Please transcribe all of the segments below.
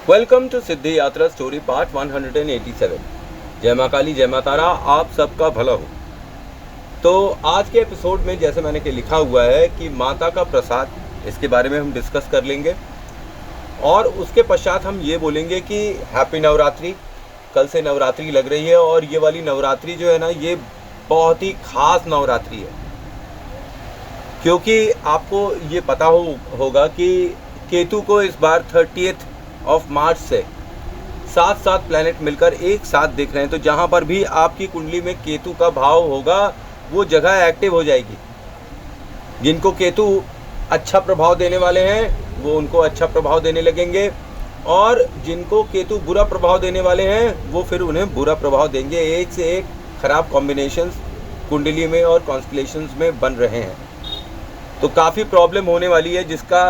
Welcome to सिद्धि यात्रा story part 187। जय माँ काली, जय माँ तारा, आप सबका भला हो। तो आज के एपिसोड में जैसे मैंने के लिखा हुआ है कि माता का प्रसाद, इसके बारे में हम डिस्कस कर लेंगे और उसके पश्चात हम ये बोलेंगे कि हैप्पी नवरात्रि। कल से नवरात्रि लग रही है और ये वाली नवरात्रि जो है ना, ये बहुत ही खास नवरात्रि है, क्योंकि आपको ये पता होगा कि केतु को इस बार 30 मार्च से 7 प्लैनेट मिलकर एक साथ दिख रहे हैं। तो जहाँ पर भी आपकी कुंडली में केतु का भाव होगा वो जगह एक्टिव हो जाएगी। जिनको केतु अच्छा प्रभाव देने वाले हैं वो उनको अच्छा प्रभाव देने लगेंगे, और जिनको केतु बुरा प्रभाव देने वाले हैं वो फिर उन्हें बुरा प्रभाव देंगे। एक से एक खराब कॉम्बिनेशंस कुंडली में और कॉन्स्टलेशंस में बन रहे हैं। तो काफ़ी प्रॉब्लम होने वाली है, जिसका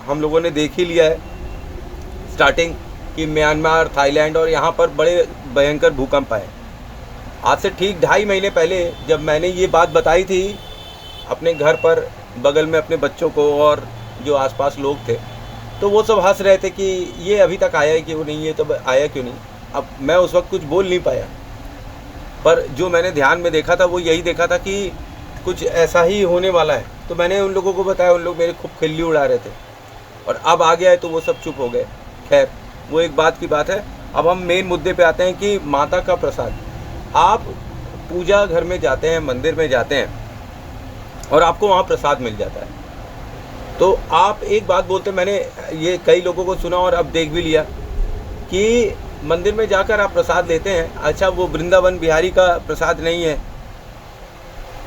हम लोगों ने देख ही लिया है स्टार्टिंग कि म्यांमार, थाईलैंड और यहाँ पर बड़े भयंकर भूकंप आए। आज से ठीक 2.5 महीने पहले जब मैंने ये बात बताई थी अपने घर पर, बगल में अपने बच्चों को और जो आसपास लोग थे, तो वो सब हंस रहे थे कि ये अभी तक आया है क्यों नहीं, ये तो आया क्यों नहीं। अब मैं उस वक्त कुछ बोल नहीं पाया, पर जो मैंने ध्यान में देखा था वो यही देखा था कि कुछ ऐसा ही होने वाला है। तो मैंने उन लोगों को बताया, उन लोग मेरे खूब खिल्ली उड़ा रहे थे, और अब आ गया है तो वो सब चुप हो गए। खैर, वो एक बात की बात है। अब हम मेन मुद्दे पे आते हैं कि माता का प्रसाद। आप पूजा घर में जाते हैं, मंदिर में जाते हैं और आपको वहाँ प्रसाद मिल जाता है, तो आप एक बात बोलते हैं, मैंने ये कई लोगों को सुना और अब देख भी लिया कि मंदिर में जाकर आप प्रसाद लेते हैं। अच्छा, वो वृंदावन बिहारी का प्रसाद नहीं है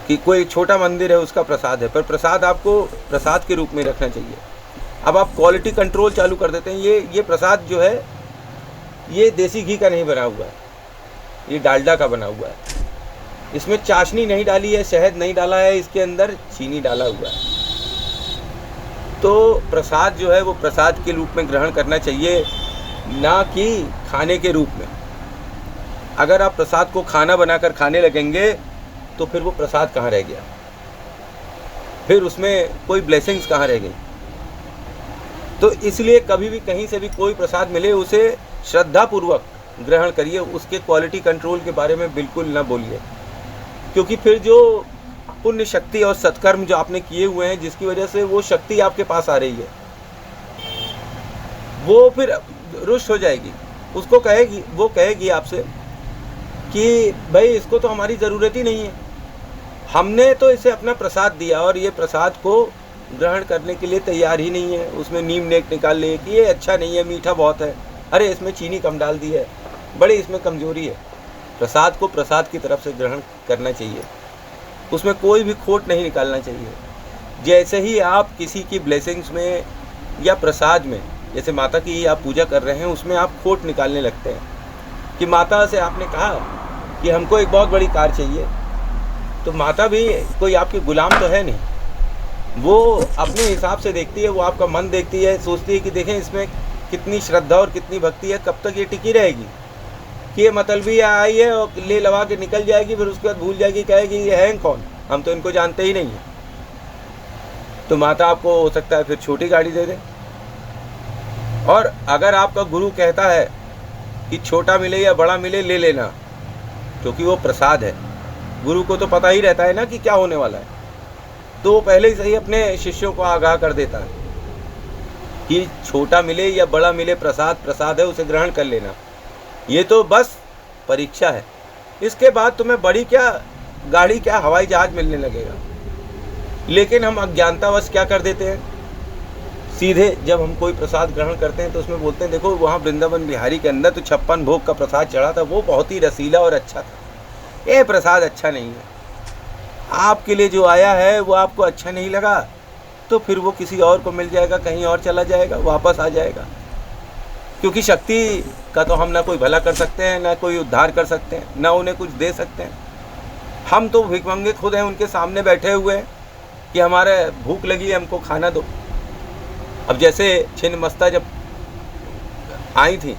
कि कोई छोटा मंदिर है उसका प्रसाद है, पर प्रसाद आपको प्रसाद के रूप में रखना चाहिए। अब आप क्वालिटी कंट्रोल चालू कर देते हैं। ये प्रसाद जो है ये देसी घी का नहीं बना हुआ है, ये डालडा का बना हुआ है। इसमें चाशनी नहीं डाली है, शहद नहीं डाला है, इसके अंदर चीनी डाला हुआ है। तो प्रसाद जो है वो प्रसाद के रूप में ग्रहण करना चाहिए, ना कि खाने के रूप में। अगर आप प्रसाद को खाना बनाकर खाने लगेंगे तो फिर वो प्रसाद कहाँ रह गया, फिर उसमें कोई ब्लेसिंग्स कहाँ रह गई। तो इसलिए कभी भी कहीं से भी कोई प्रसाद मिले उसे श्रद्धापूर्वक ग्रहण करिए, उसके क्वालिटी कंट्रोल के बारे में बिल्कुल ना बोलिए, क्योंकि फिर जो पुण्य शक्ति और सत्कर्म जो आपने किए हुए हैं, जिसकी वजह से वो शक्ति आपके पास आ रही है, वो फिर रुष्ट हो जाएगी। उसको कहेगी, वो कहेगी आपसे कि भाई इसको तो हमारी ज़रूरत ही नहीं है, हमने तो इसे अपना प्रसाद दिया और ये प्रसाद को ग्रहण करने के लिए तैयार ही नहीं है। उसमें नीम नेक निकाल ले कि ये अच्छा नहीं है, मीठा बहुत है, अरे इसमें चीनी कम डाल दी है, बड़ी इसमें कमज़ोरी है। प्रसाद को प्रसाद की तरफ से ग्रहण करना चाहिए, उसमें कोई भी खोट नहीं निकालना चाहिए। जैसे ही आप किसी की ब्लेसिंग्स में या प्रसाद में, जैसे माता की आप पूजा कर रहे हैं, उसमें आप खोट निकालने लगते हैं कि माता से आपने कहा कि हमको एक बहुत बड़ी कार चाहिए, तो माता भी कोई आपकी गुलाम तो है नहीं, वो अपने हिसाब से देखती है, वो आपका मन देखती है, सोचती है कि देखें इसमें कितनी श्रद्धा और कितनी भक्ति है, कब तक ये टिकी रहेगी कि ये मतलबी आई है और ले लगा के निकल जाएगी, फिर उसके बाद भूल जाएगी, कहेगी ये हैं कौन, हम तो इनको जानते ही नहीं हैं। तो माता आपको हो सकता है फिर छोटी गाड़ी दे दे। और अगर आपका गुरु कहता है कि छोटा मिले या बड़ा मिले ले लेना, क्योंकि वो प्रसाद है, गुरु को तो पता ही रहता है ना कि क्या होने वाला है, तो वो पहले ही सही अपने शिष्यों को आगाह कर देता है कि छोटा मिले या बड़ा मिले, प्रसाद प्रसाद है, उसे ग्रहण कर लेना। ये तो बस परीक्षा है, इसके बाद तुम्हें बड़ी क्या गाड़ी, क्या हवाई जहाज मिलने लगेगा। लेकिन हम अज्ञानतावश क्या कर देते हैं, सीधे जब हम कोई प्रसाद ग्रहण करते हैं तो उसमें बोलते हैं देखो वहाँ वृंदावन बिहारी के अंदर तो 56 भोग का प्रसाद चढ़ा था, वो बहुत ही रसीला और अच्छा था, ये प्रसाद अच्छा नहीं है। आपके लिए जो आया है वो आपको अच्छा नहीं लगा तो फिर वो किसी और को मिल जाएगा, कहीं और चला जाएगा, वापस आ जाएगा। क्योंकि शक्ति का तो हम ना कोई भला कर सकते हैं, ना कोई उद्धार कर सकते हैं, ना उन्हें कुछ दे सकते हैं। हम तो भिखमंगे खुद हैं, उनके सामने बैठे हुए हैं कि हमारे भूख लगी है, हमको खाना दो। अब जैसे छिन्नमस्ता जब आई थी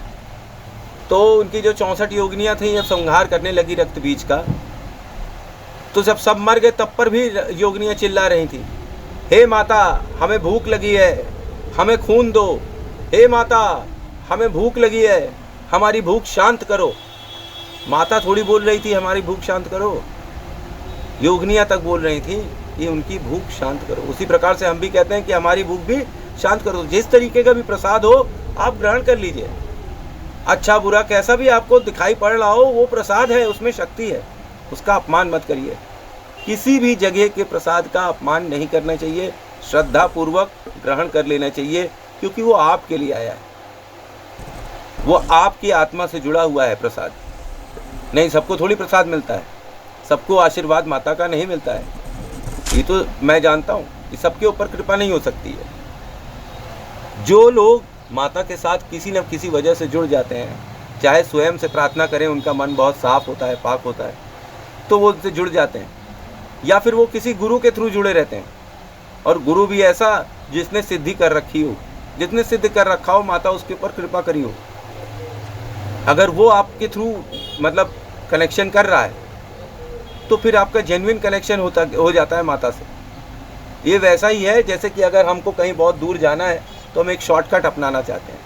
तो उनकी जो 64 योगिनियाँ थी, जब संहार करने लगी रक्त बीज का, तो जब सब मर गए तब पर भी योगिनियाँ चिल्ला रही थी, हे माता हमें भूख लगी है, हमें खून दो, हे माता हमें भूख लगी है, हमारी भूख शांत करो। माता थोड़ी बोल रही थी हमारी भूख शांत करो, योगिनियाँ तक बोल रही थी ये उनकी भूख शांत करो। उसी प्रकार से हम भी कहते हैं कि हमारी भूख भी शांत करो। जिस तरीके का भी प्रसाद हो आप ग्रहण कर लीजिए, अच्छा बुरा कैसा भी आपको दिखाई पड़ रहा हो, वो प्रसाद है, उसमें शक्ति है, उसका अपमान मत करिए। किसी भी जगह के प्रसाद का अपमान नहीं करना चाहिए, श्रद्धा पूर्वक ग्रहण कर लेना चाहिए, क्योंकि वो आपके लिए आया है, वो आपकी आत्मा से जुड़ा हुआ है प्रसाद। नहीं, सबको थोड़ी प्रसाद मिलता है, सबको आशीर्वाद माता का नहीं मिलता है, ये तो मैं जानता हूँ कि सबके ऊपर कृपा नहीं हो सकती है। जो लोग माता के साथ किसी न किसी वजह से जुड़ जाते हैं, चाहे स्वयं से प्रार्थना करें, उनका मन बहुत साफ होता है, पाक होता है, तो वो उनसे जुड़ जाते हैं, या फिर वो किसी गुरु के थ्रू जुड़े रहते हैं। और गुरु भी ऐसा जिसने सिद्धि कर रखी हो, जिसने सिद्ध कर रखा हो, माता उसके ऊपर कृपा करी हो। अगर वो आपके थ्रू मतलब कनेक्शन कर रहा है तो फिर आपका जेन्युइन कनेक्शन हो जाता है माता से। ये वैसा ही है जैसे कि अगर हमको कहीं बहुत दूर जाना है तो हम एक शॉर्टकट अपनाना चाहते हैं,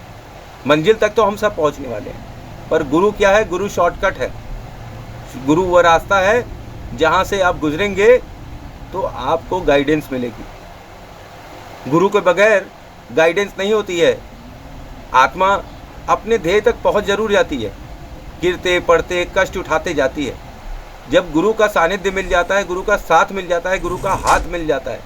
मंजिल तक तो हम सब पहुंचने वाले हैं, पर गुरु क्या है? गुरु शॉर्टकट है। गुरु वो रास्ता है जहां से आप गुजरेंगे तो आपको गाइडेंस मिलेगी। गुरु के बगैर गाइडेंस नहीं होती है। आत्मा अपने ध्येय तक पहुंच जरूर जाती है, गिरते पड़ते कष्ट उठाते जाती है। जब गुरु का सानिध्य मिल जाता है, गुरु का साथ मिल जाता है, गुरु का हाथ मिल जाता है,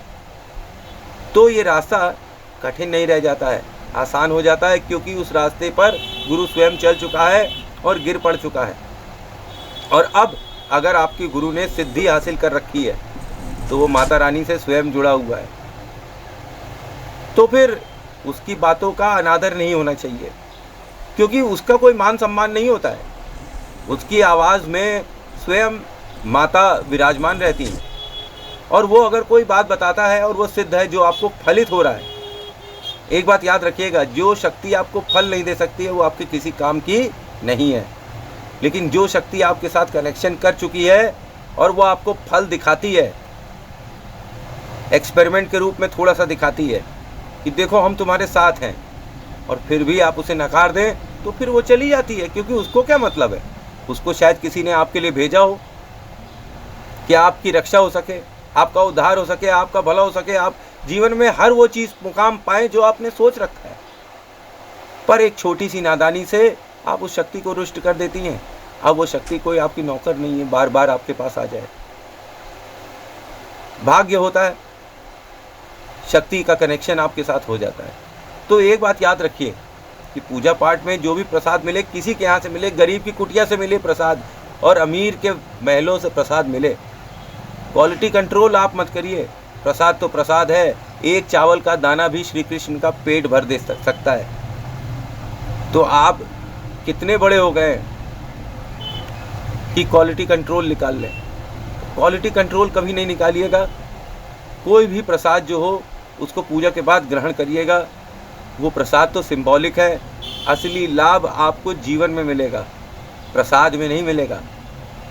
तो ये रास्ता कठिन नहीं रह जाता है, आसान हो जाता है, क्योंकि उस रास्ते पर गुरु स्वयं चल चुका है और गिर पड़ चुका है। और अब अगर आपकी गुरु ने सिद्धि हासिल कर रखी है तो वो माता रानी से स्वयं जुड़ा हुआ है, तो फिर उसकी बातों का अनादर नहीं होना चाहिए, क्योंकि उसका कोई मान सम्मान नहीं होता है। उसकी आवाज़ में स्वयं माता विराजमान रहती हैं, और वो अगर कोई बात बताता है और वो सिद्ध है, जो आपको फलित हो रहा है। एक बात याद रखिएगा, जो शक्ति आपको फल नहीं दे सकती है वो आपके किसी काम की नहीं है, लेकिन जो शक्ति आपके साथ कनेक्शन कर चुकी है और वो आपको फल दिखाती है, एक्सपेरिमेंट के रूप में थोड़ा सा दिखाती है कि देखो हम तुम्हारे साथ हैं, और फिर भी आप उसे नकार दें तो फिर वो चली जाती है, क्योंकि उसको क्या मतलब है? उसको शायद किसी ने आपके लिए भेजा हो कि आपकी रक्षा हो सके, आपका उद्धार हो सके, आपका भला हो सके, आप जीवन में हर वो चीज़ मुकाम पाएं जो आपने सोच रखा है। पर एक छोटी सी नादानी से आप उस शक्ति को रुष्ट कर देती हैं। अब वो शक्ति कोई आपकी नौकर नहीं है, बार बार आपके पास आ जाए। भाग्य होता है, शक्ति का कनेक्शन आपके साथ हो जाता है। तो एक बात याद रखिए कि पूजा पाठ में जो भी प्रसाद मिले, किसी के यहाँ से मिले, गरीब की कुटिया से मिले प्रसाद और अमीर के महलों से प्रसाद मिले, क्वालिटी कंट्रोल आप मत करिए। प्रसाद तो प्रसाद है, एक चावल का दाना भी श्री कृष्ण का पेट भर दे सकता है। तो आप कितने बड़े हो गए कि क्वालिटी कंट्रोल निकाल लें? क्वालिटी कंट्रोल कभी नहीं निकालिएगा। कोई भी प्रसाद जो हो उसको पूजा के बाद ग्रहण करिएगा। वो प्रसाद तो सिंबॉलिक है, असली लाभ आपको जीवन में मिलेगा, प्रसाद में नहीं मिलेगा।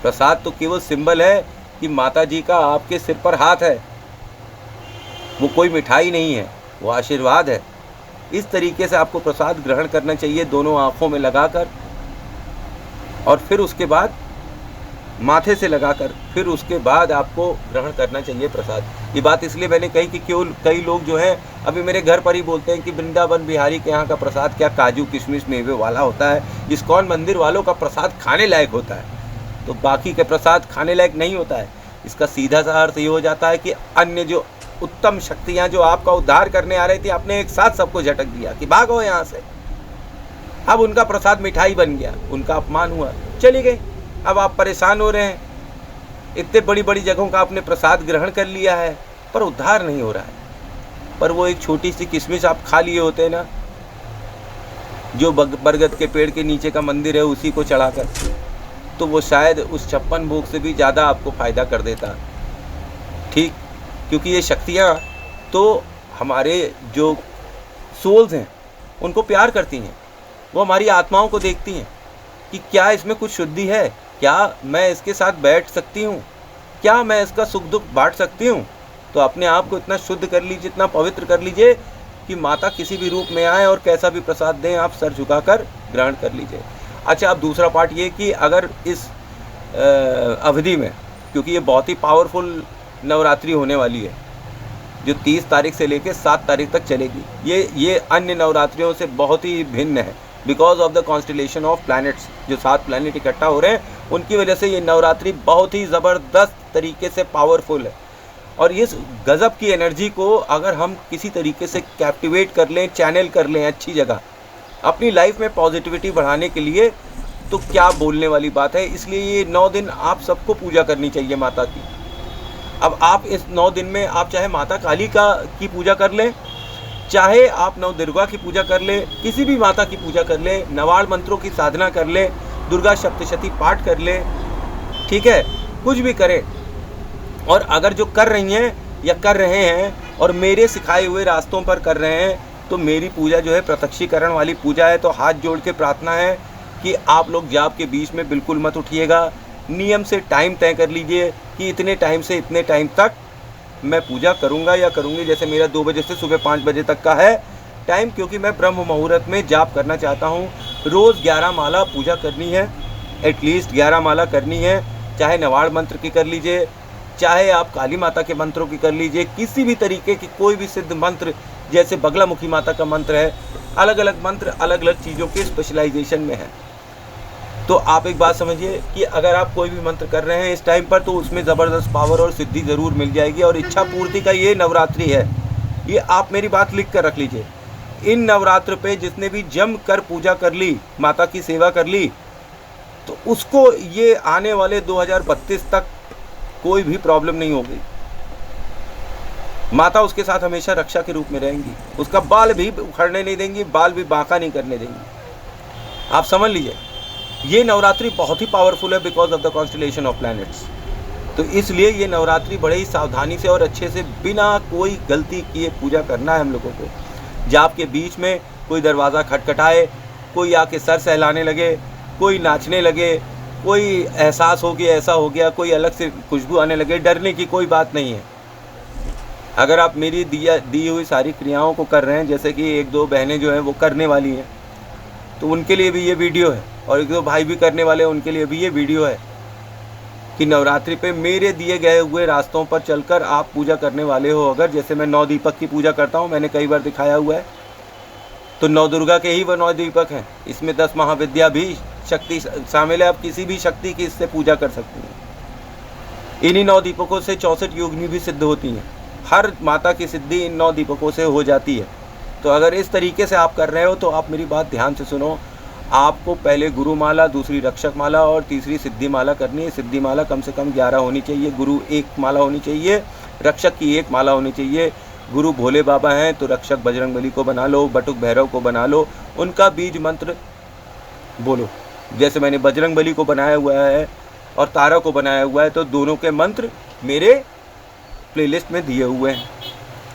प्रसाद तो केवल सिंबल है कि माता जी का आपके सिर पर हाथ है, वो कोई मिठाई नहीं है, वो आशीर्वाद है। इस तरीके से आपको प्रसाद ग्रहण करना चाहिए, दोनों आँखों में लगाकर, और फिर उसके बाद माथे से लगाकर, फिर उसके बाद आपको ग्रहण करना चाहिए प्रसाद। ये बात इसलिए मैंने कही कि क्यों कई लोग जो हैं अभी मेरे घर पर ही बोलते हैं कि वृंदावन बिहारी के यहाँ का प्रसाद क्या काजू किशमिश मेवे वाला होता है, इस्कॉन मंदिर वालों का प्रसाद खाने लायक होता है, तो बाकी के प्रसाद खाने लायक नहीं होता है। इसका सीधा सा अर्थ ये हो जाता है कि अन्य जो उत्तम शक्तियाँ जो आपका उद्धार करने आ रही थी, आपने एक साथ सबको झटक दिया कि भागो यहाँ से। अब उनका प्रसाद मिठाई बन गया, उनका अपमान हुआ, चली गई। अब आप परेशान हो रहे हैं, इतने बड़ी बड़ी जगहों का आपने प्रसाद ग्रहण कर लिया है पर उद्धार नहीं हो रहा है। पर वो एक छोटी सी किशमिश आप खा लिए होते ना, जो बरगद के पेड़ के नीचे का मंदिर है उसी को चढ़ाकर, तो वो शायद उस 56 भोग से भी ज़्यादा आपको फ़ायदा कर देता। ठीक, क्योंकि ये शक्तियाँ तो हमारे जो सोल्स हैं उनको प्यार करती हैं, वो हमारी आत्माओं को देखती हैं कि क्या इसमें कुछ शुद्धि है, क्या मैं इसके साथ बैठ सकती हूँ, क्या मैं इसका सुख दुख बांट सकती हूँ। तो अपने आप को इतना शुद्ध कर लीजिए, इतना पवित्र कर लीजिए कि माता किसी भी रूप में आए और कैसा भी प्रसाद दें, आप सर झुकाकर ग्रहण कर लीजिए। अच्छा, अब दूसरा पार्ट ये कि अगर इस अवधि में, क्योंकि ये बहुत ही पावरफुल नवरात्रि होने वाली है जो 30 तारीख से लेकर 7 तारीख तक चलेगी, ये अन्य नवरात्रियों से बहुत ही भिन्न है because of the constellation of planets. जो 7 प्लैनेट इकट्ठा हो रहे हैं उनकी वजह से ये नवरात्रि बहुत ही ज़बरदस्त तरीके से पावरफुल है। और इस गज़ब की एनर्जी को अगर हम किसी तरीके से कैप्टिवेट कर लें, चैनल कर लें अच्छी जगह अपनी लाइफ में पॉजिटिविटी बढ़ाने के लिए, तो क्या बोलने वाली बात है। इसलिए ये 9 दिन आप सबको पूजा करनी चाहिए माता की। अब आप इस 9 दिन में आप चाहे माता काली की पूजा कर लें, चाहे आप नव दुर्गा की पूजा कर लें, किसी भी माता की पूजा कर लें, नवाड़ मंत्रों की साधना कर लें, दुर्गा सप्तशती पाठ कर लें, ठीक है, कुछ भी करें। और अगर जो कर रही हैं या कर रहे हैं और मेरे सिखाए हुए रास्तों पर कर रहे हैं, तो मेरी पूजा जो है प्रत्यक्षीकरण वाली पूजा है। तो हाथ जोड़ के प्रार्थना है कि आप लोग जाप के बीच में बिल्कुल मत उठिएगा। नियम से टाइम तय कर लीजिए कि इतने टाइम से इतने टाइम तक मैं पूजा करूंगा या करूंगी। जैसे मेरा 2 बजे से सुबह 5 बजे तक का है टाइम, क्योंकि मैं ब्रह्म मुहूर्त में जाप करना चाहता हूं। रोज़ 11 माला पूजा करनी है, एटलीस्ट 11 माला करनी है। चाहे नवाड़ मंत्र की कर लीजिए, चाहे आप काली माता के मंत्रों की कर लीजिए, किसी भी तरीके की कोई भी सिद्ध मंत्र, जैसे बगलामुखी माता का मंत्र है, अलग अलग मंत्र अलग अलग चीज़ों के स्पेशलाइजेशन में है। तो आप एक बात समझिए कि अगर आप कोई भी मंत्र कर रहे हैं इस टाइम पर, तो उसमें ज़बरदस्त पावर और सिद्धि ज़रूर मिल जाएगी। और इच्छा पूर्ति का ये नवरात्रि है, ये आप मेरी बात लिख कर रख लीजिए। इन नवरात्र पे जिसने भी जम कर पूजा कर ली, माता की सेवा कर ली, तो उसको ये आने वाले 2032 तक कोई भी प्रॉब्लम नहीं होगी। माता उसके साथ हमेशा रक्षा के रूप में रहेंगी, उसका बाल भी उखड़ने नहीं देंगी, बाल भी बांका नहीं करने देंगी। आप समझ लीजिए ये नवरात्रि बहुत ही पावरफुल है because of the constellation of planets. तो इसलिए ये नवरात्रि बड़े ही सावधानी से और अच्छे से बिना कोई गलती किए पूजा करना है हम लोगों को। जाप के बीच में कोई दरवाज़ा खटखटाए, कोई आके सर सहलाने लगे, कोई नाचने लगे, कोई एहसास हो कि ऐसा हो गया, कोई अलग से खुशबू आने लगे, डरने की कोई बात नहीं है। अगर आप मेरी दी हुई सारी क्रियाओं को कर रहे हैं, जैसे कि 1-2 बहनें जो हैं वो करने वाली हैं, तो उनके लिए भी ये वीडियो है, और 1-2 भाई भी करने वाले हैं, उनके लिए भी ये वीडियो है कि नवरात्रि पे मेरे दिए गए हुए रास्तों पर चलकर आप पूजा करने वाले हो। अगर जैसे मैं 9 दीपक की पूजा करता हूँ, मैंने कई बार दिखाया हुआ है, तो 9 दुर्गा के ही वो 9 दीपक हैं। इसमें 10 महाविद्या भी शक्ति शामिल है, आप किसी भी शक्ति की इससे पूजा कर सकते हैं। इन्हीं 9 दीपकों से 64 योगिनी भी सिद्ध होती हैं। हर माता की सिद्धि इन 9 दीपकों से हो जाती है। तो अगर इस तरीके से आप कर रहे हो तो आप मेरी बात ध्यान से सुनो। आपको पहले गुरु माला, दूसरी रक्षक माला और तीसरी सिद्धि माला करनी है। सिद्धि माला कम से कम 11 होनी चाहिए, गुरु 1 माला होनी चाहिए, रक्षक की 1 माला होनी चाहिए। गुरु भोले बाबा हैं तो रक्षक बजरंगबली को बना लो, बटुक भैरव को बना लो, उनका बीज मंत्र बोलो। जैसे मैंने बजरंगबली को बनाया हुआ है और तारा को बनाया हुआ है, तो दोनों के मंत्र मेरे प्लेलिस्ट में दिए हुए हैं।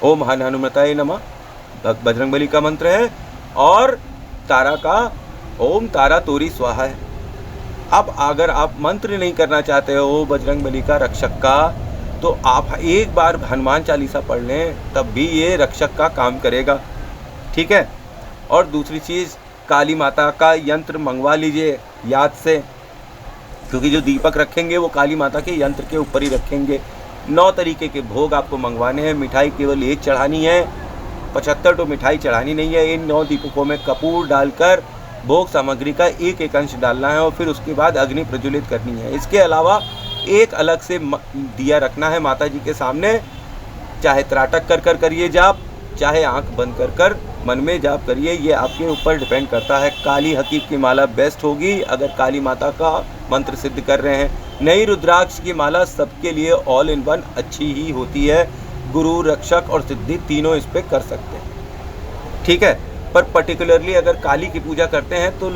ओम हनुमताय नमः बजरंगबली का मंत्र है, और तारा का ओम तारा तोरी स्वाहा है। अब अगर आप मंत्र नहीं करना चाहते हो बजरंगबली का, रक्षक का, तो आप एक बार हनुमान चालीसा पढ़ लें, तब भी ये रक्षक का काम करेगा, ठीक है। और दूसरी चीज़, काली माता का यंत्र मंगवा लीजिए याद से, क्योंकि जो दीपक रखेंगे वो काली माता के यंत्र के ऊपर ही रखेंगे। 9 तरीके के भोग आपको मंगवाने हैं। मिठाई केवल 1 चढ़ानी है, 75 तो मिठाई चढ़ानी नहीं है। इन 9 दीपकों में कपूर डालकर भोग सामग्री का 1-1 अंश डालना है और फिर उसके बाद अग्नि प्रज्वलित करनी है। इसके अलावा एक अलग से दिया रखना है माता जी के सामने। चाहे त्राटक कर कर करिए जाप, चाहे आंख बंद कर कर मन में जाप करिए, ये आपके ऊपर डिपेंड करता है। काली हकीक की माला बेस्ट होगी अगर काली माता का मंत्र सिद्ध कर रहे हैं। नई रुद्राक्ष की माला सबके लिए ऑल इन वन अच्छी ही होती है। गुरु, रक्षक और सिद्धि तीनों इस पर कर सकते हैं, ठीक है। पर पर्टिकुलरली अगर काली की पूजा करते हैं तो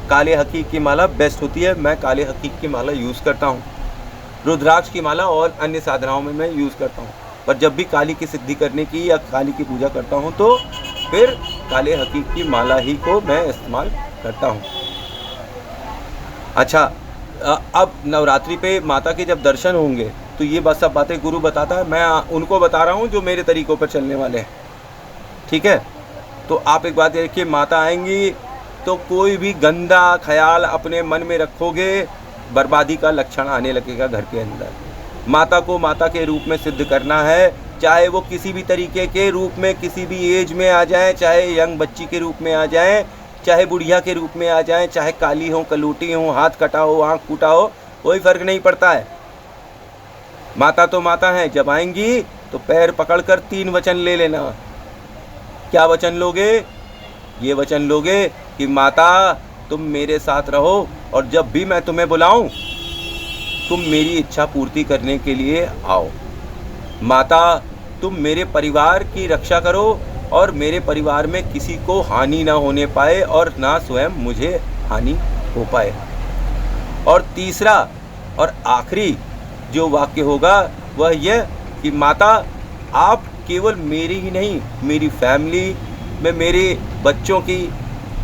काले हकीक की माला बेस्ट होती है। मैं काले हकीक की माला यूज़ करता हूँ। रुद्राक्ष की माला और अन्य साधनाओं में मैं यूज़ करता हूँ, पर जब भी काली की सिद्धि करने की या काली की पूजा करता हूँ तो फिर काले हकीक की माला ही को मैं इस्तेमाल करता हूँ। अच्छा, अब नवरात्रि पे माता के जब दर्शन होंगे तो ये सब बातें गुरु बताता है, मैं उनको बता रहा हूँ जो मेरे तरीक़ों पर चलने वाले हैं, ठीक है। तो आप एक बात देखिए, माता आएंगी तो कोई भी गंदा ख्याल अपने मन में रखोगे, बर्बादी का लक्षण आने लगेगा घर के अंदर। माता को माता के रूप में सिद्ध करना है, चाहे वो किसी भी तरीके के रूप में किसी भी एज में आ जाए, चाहे यंग बच्ची के रूप में आ जाए, चाहे बुढ़िया के रूप में आ जाए, चाहे काली हो, कलूटी हो, हाथ कटा हो, आँख फूटा हो, कोई फ़र्क नहीं पड़ता है। माता तो माता है। जब आएंगी तो पैर पकड़कर 3 वचन ले लेना। क्या वचन लोगे? ये वचन लोगे कि माता तुम मेरे साथ रहो, और जब भी मैं तुम्हें बुलाऊं तुम मेरी इच्छा पूर्ति करने के लिए आओ। माता तुम मेरे परिवार की रक्षा करो, और मेरे परिवार में किसी को हानि ना होने पाए और ना स्वयं मुझे हानि हो पाए। और तीसरा और आखिरी जो वाक्य होगा वह यह कि माता आप केवल मेरी ही नहीं, मेरी फैमिली में मेरे बच्चों की,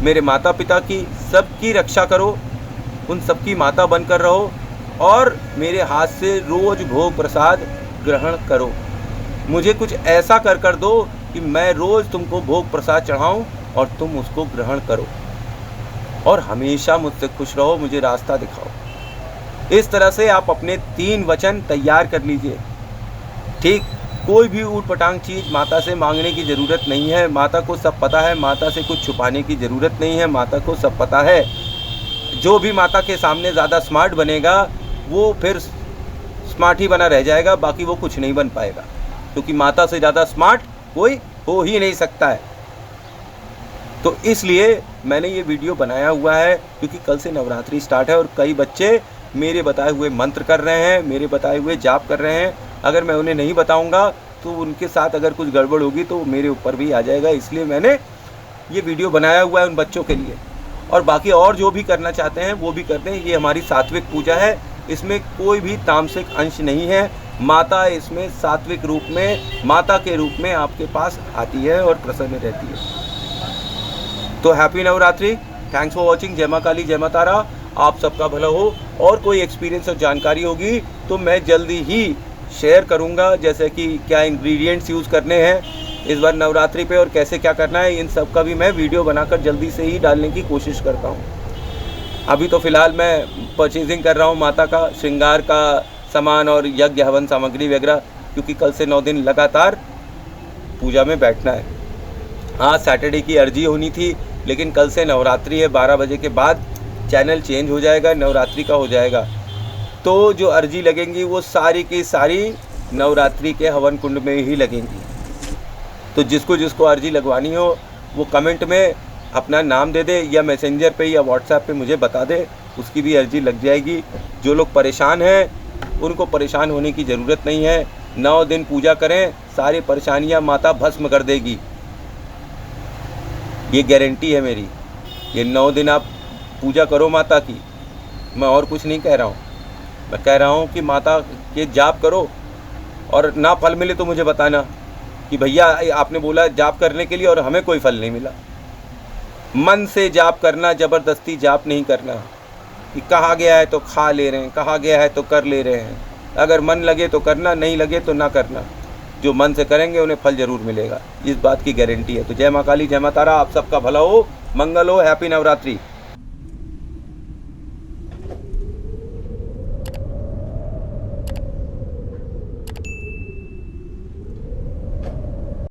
मेरे माता पिता की, सबकी रक्षा करो, उन सबकी माता बनकर रहो, और मेरे हाथ से रोज़ भोग प्रसाद ग्रहण करो। मुझे कुछ ऐसा कर दो कि मैं रोज़ तुमको भोग प्रसाद चढ़ाऊं और तुम उसको ग्रहण करो, और हमेशा मुझसे खुश रहो, मुझे रास्ता दिखाओ। इस तरह से आप अपने 3 वचन तैयार कर लीजिए। ठीक, कोई भी ऊट पटांग चीज़ माता से मांगने की ज़रूरत नहीं है। माता को सब पता है, माता से कुछ छुपाने की ज़रूरत नहीं है, माता को सब पता है। जो भी माता के सामने ज़्यादा स्मार्ट बनेगा वो फिर स्मार्ट ही बना रह जाएगा, बाकी वो कुछ नहीं बन पाएगा, क्योंकि माता से ज़्यादा स्मार्ट कोई हो ही नहीं सकता है। तो इसलिए मैंने ये वीडियो बनाया हुआ है, क्योंकि कल से नवरात्रि स्टार्ट है और कई बच्चे मेरे बताए हुए मंत्र कर रहे हैं, मेरे बताए हुए जाप कर रहे हैं। अगर मैं उन्हें नहीं बताऊंगा तो उनके साथ अगर कुछ गड़बड़ होगी तो मेरे ऊपर भी आ जाएगा। इसलिए मैंने ये वीडियो बनाया हुआ है उन बच्चों के लिए। और बाकी और जो भी करना चाहते हैं वो भी करते हैं। ये हमारी सात्विक पूजा है, इसमें कोई भी तामसिक अंश नहीं है। माता इसमें सात्विक रूप में, माता के रूप में आपके पास आती है और प्रसन्न रहती है। तो happy Navratri, thanks for watching. जय माँ काली, जय माँ तारा। आप सबका भला हो। और कोई एक्सपीरियंस और जानकारी होगी तो मैं जल्दी ही शेयर करूंगा, जैसे कि क्या इंग्रेडिएंट्स यूज़ करने हैं इस बार नवरात्रि पे और कैसे क्या करना है, इन सब का भी मैं वीडियो बनाकर जल्दी से ही डालने की कोशिश करता हूं। अभी तो फ़िलहाल मैं परचेजिंग कर रहा हूं माता का श्रृंगार का सामान और यज्ञ हवन सामग्री वगैरह, क्योंकि कल से 9 दिन लगातार पूजा में बैठना है। हाँ, सैटरडे की अर्जी होनी थी, लेकिन कल से नवरात्रि है, 12 बजे के बाद चैनल चेंज हो जाएगा, नवरात्रि का हो जाएगा। तो जो अर्जी लगेंगी वो सारी की सारी नवरात्रि के हवन कुंड में ही लगेंगी। तो जिसको जिसको अर्जी लगवानी हो वो कमेंट में अपना नाम दे दे, या मैसेंजर पे या व्हाट्सएप पे मुझे बता दे, उसकी भी अर्जी लग जाएगी। जो लोग परेशान हैं उनको परेशान होने की ज़रूरत नहीं है। 9 दिन पूजा करें, सारी परेशानियां माता भस्म कर देगी, ये गारंटी है मेरी। ये 9 दिन आप पूजा करो माता की, मैं और कुछ नहीं कह रहा हूँ। मैं कह रहा हूँ कि माता के जाप करो, और ना फल मिले तो मुझे बताना कि भैया आपने बोला जाप करने के लिए और हमें कोई फल नहीं मिला। मन से जाप करना, ज़बरदस्ती जाप नहीं करना कि कहा गया है तो खा ले रहे हैं, कहा गया है तो कर ले रहे हैं। अगर मन लगे तो करना, नहीं लगे तो ना करना। जो मन से करेंगे उन्हें फल ज़रूर मिलेगा, इस बात की गारंटी है। तो जय माँ काली, जय माँ तारा। आप सबका भला हो, मंगल हो, हैप्पी नवरात्रि।